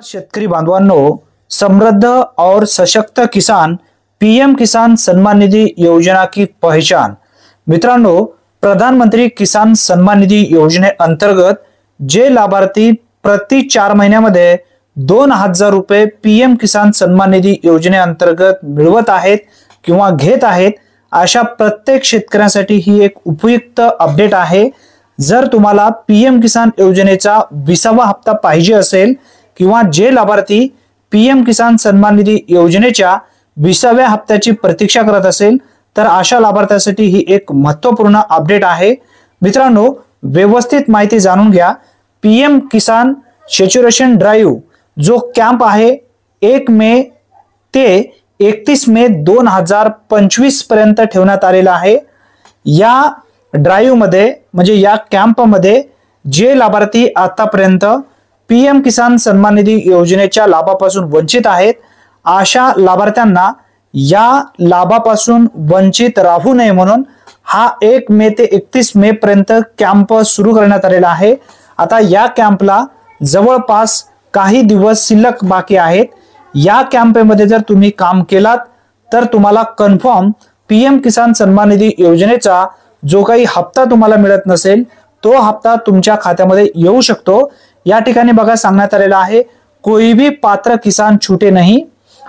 शेतकरी बांधवांनो, समृद्ध और सशक्त किसान पीएम किसान सम्मान निधि योजना की पहचान। मित्रांनो, प्रधानमंत्री किसान सम्मान निधि योजनेअंतर्गत जे लाभार्थी प्रति 4 महिन्यामध्ये 2000 रुपये पीएम किसान सम्मान निधि योजनेअंतर्गत मिळवत आहेत किंवा घेत आहेत, अशा प्रत्येक शेतकऱ्यांसाठी ही एक उपयुक्त अपडेट आहे। जर तुम्हाला पीएम किसान योजनेचा 20वा हप्ता पाहिजे असेल किंवा जे लाभार्थी पीएम किसान सम्मान निधि योजनेच्या 20व्या हप्त्याची प्रतीक्षा करत असेल तर अशा लाभार्थ्यांसाठी ही एक महत्त्वपूर्ण अपडेट आहे। मित्रांनो, व्यवस्थित माहिती जाणून घ्या। पीएम किसान सॅच्युरेशन ड्राइव्ह जो कॅम्प आहे 1 मे ते 31 मे 2025 पर्यंत ठेवण्यात आलेला आहे। या ड्राइव्ह मध्ये म्हणजे या कॅम्प मध्ये जे लाभार्थी आतापर्यंत पीएम किसान सम्मान निधि योजनेच्या लाभापासून वंचित आहेत, अशा लाभार्थ्यांना या लाभापासून वंचित राहू नये म्हणून हा 1 मे ते 31 मे पर्यंत कॅम्प सुरू करण्यात आलेला आहे। आता या कॅम्पला जवळपास काही दिवस शिल्लक बाकी आहेत। या कॅम्पमध्ये जर तुम्ही काम केलात तर तुम्हाला कन्फर्म पीएम किसान सम्मान निधि योजनेचा जो काही हप्ता तुम्हाला मिळत नसेल तो हप्ता तुमच्या खात्यामध्ये येऊ शकतो। या ठिकाणी बघा सांगण्यात आलेला आहे, कोई भी पात्र किसान छूटे नहीं।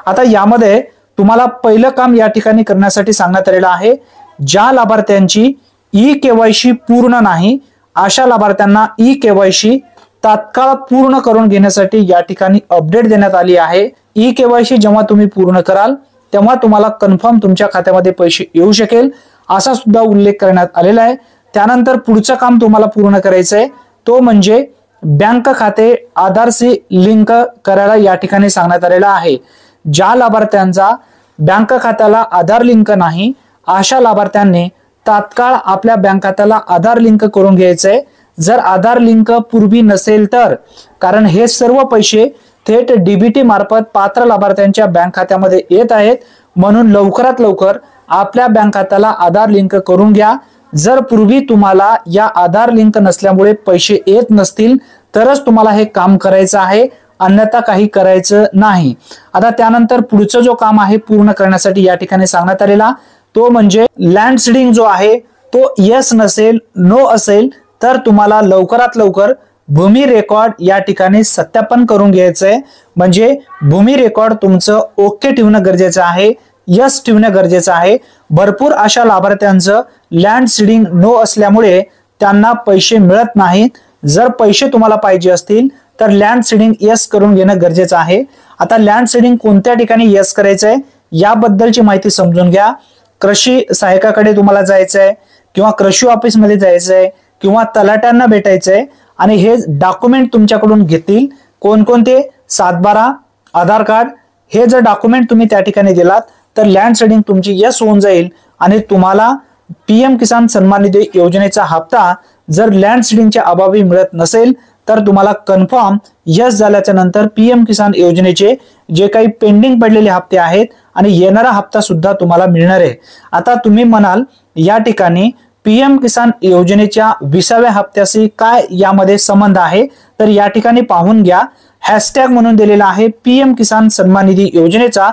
आता यामध्ये तुम्हाला पहिलं काम या ठिकाणी करण्यासाठी सांगण्यात आलेलं आहे, ज्या लाभार्थ्यांची ई-केवायसी पूर्ण नाही अशा लाभार्थ्यांना ई-केवायसी तात्काळ पूर्ण करून घेण्यासाठी या ठिकाणी अपडेट देण्यात आली आहे। ई-केवायसी जेव्हा तुम्ही पूर्ण कराल तेव्हा तुम्हाला कन्फर्म तुमच्या खात्यामध्ये पैसे येऊ शकेल असा सुद्धा उल्लेख करण्यात आलेला आहे। त्यानंतर पुढचं काम तुम्हाला पूर्ण करायचं आहे, तो म्हणजे बँक खाते आधारशी लिंक करायला या ठिकाणी सांगण्यात आलेला आहे। ज्या लाभार्थ्यांचा बँक खात्याला आधार लिंक नाही अशा लाभार्थ्यांनी तात्काळ आपल्या बँक खात्याला आधार लिंक करून घ्यायचंय। जर आधार लिंक पूर्वी नसेल तर, कारण हे सर्व पैसे थेट डीबीटी मार्फत पात्र लाभार्थ्यांच्या बँक खात्यामध्ये येत आहेत, म्हणून लवकरात लवकर आपल्या बँक खात्याला आधार लिंक करून घ्या। जर पूर्वी तुम्हाला या आधार लिंक नसल्यामुळे पैसे येत नसतील तरच तुम्हाला हे काम करायचं आहे, अन्यथा काही करायचं नाही। आता त्यानंतर पुढचं जो काम आहे पूर्ण करण्यासाठी या ठिकाणी सांगण्यात आलेला, तो म्हणजे लँड सीडिंग जो आहे तो यस नसेल नो असेल तर तुम्हाला लवकरात लवकर भूमी रेकॉर्ड या ठिकाणी सत्यापन करून घ्यायचंय। म्हणजे भूमी रेकॉर्ड तुमचं ओके ठेवणं गरजेचं आहे, यस ठेवणं गरजेचं आहे। भरपूर अशा लाभार्थ्यांचं लँड सीडिंग नो असल्यामुळे त्यांना पैसे मिळत नाहीत। जर पैसे तुम्हाला पाहिजे असतील तर लँड सीडिंग यस करून घेणं गरजेचं आहे। आता लँड सीडिंग कोणत्या ठिकाणी यस करायचंय याबद्दलची माहिती समजून घ्या। कृषी सहायकाकडे तुम्हाला जायचंय किंवा कृषी ऑफिस मध्ये जायचंय किंवा तलाट्यांना भेटायचंय आणि हे डॉक्युमेंट तुमच्याकडून घेतील। कोणकोणते? 7/12, आधार कार्ड। हे जर डॉक्युमेंट तुम्ही त्या ठिकाणी दिलात तर लँड सीडिंग तुमची यस होऊन जाईल आणि तुम्हाला पीएम किसान सम्मान निधि योजनेचा हप्ता जर लँड सीडिंगच्या अभावी मिळत नसेल तर तुम्हाला कन्फर्म यस झाल्याच्या नंतर पीएम किसान योजनेचे जे काही पेंडिंग पडलेले हप्ते आहेत आणि येणारा हप्ता सुद्धा तुम्हाला मिळणार आहे। आता तुम्ही म्हणाल या ठिकाणी पीएम किसान योजनेच्या 20व्या हप्त्याशी काय यामध्ये संबंध आहे, तर या ठिकाणी पाहून घ्या। हॅशटॅग म्हणून दिलेला आहे पीएम किसान सम्मान निधि योजनेचा।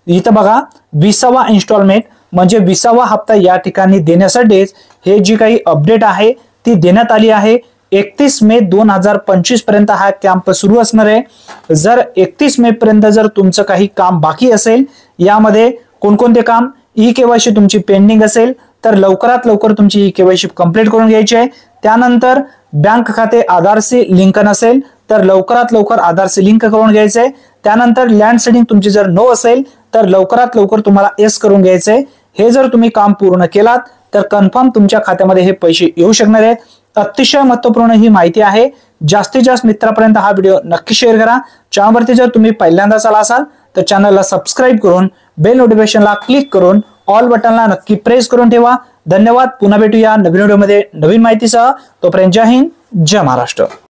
इथं बघा 20वा इन्स्टॉलमेंट म्हणजे 20वा हप्ता या ठिकाणी देण्यासाठीच हे जी काही अपडेट आहे ती देण्यात आली आहे। 31 मे 2025 पर्यंत हा कॅम्प सुरू असणार आहे। जर 31 मे पर्यंत जर तुमचं काही काम बाकी असेल, यामध्ये कोणकोणते काम, ई-केवायसी तुमची पेंडिंग असेल तर लवकरात लवकर तुमची ई-केवायसी कंप्लीट करून घ्यायची आहे। त्यानंतर बँक खाते आधारशी लिंक नसेल तर लवकरात लवकर आधारशी लिंक करून घ्यायचंय। त्यानंतर लँड सीडिंग तुमची जर नो असेल तर लवकरात लवकर तुम्हाला यस करून घ्यायचंय। हे जर तुम्ही काम पूर्ण केलात तर कन्फर्म तुमच्या खात्यामध्ये हे पैसे येऊ शकणार आहेत। अतिशय महत्त्वपूर्ण ही माहिती आहे। जास्तीत जास्त मित्रांपर्यंत हा व्हिडिओ नक्की शेअर करा। चॅनलवरती जर तुम्ही पहिल्यांदाच आला असाल तर चॅनलला सबस्क्राइब करून बेल नोटिफिकेशनला क्लिक करून ऑल बटनला नक्की प्रेस करून ठेवा। धन्यवाद। पुन्हा भेटूया नवीन व्हिडिओमध्ये नवीन माहितीसह। तोपर्यंत जय हिंद, जय महाराष्ट्र।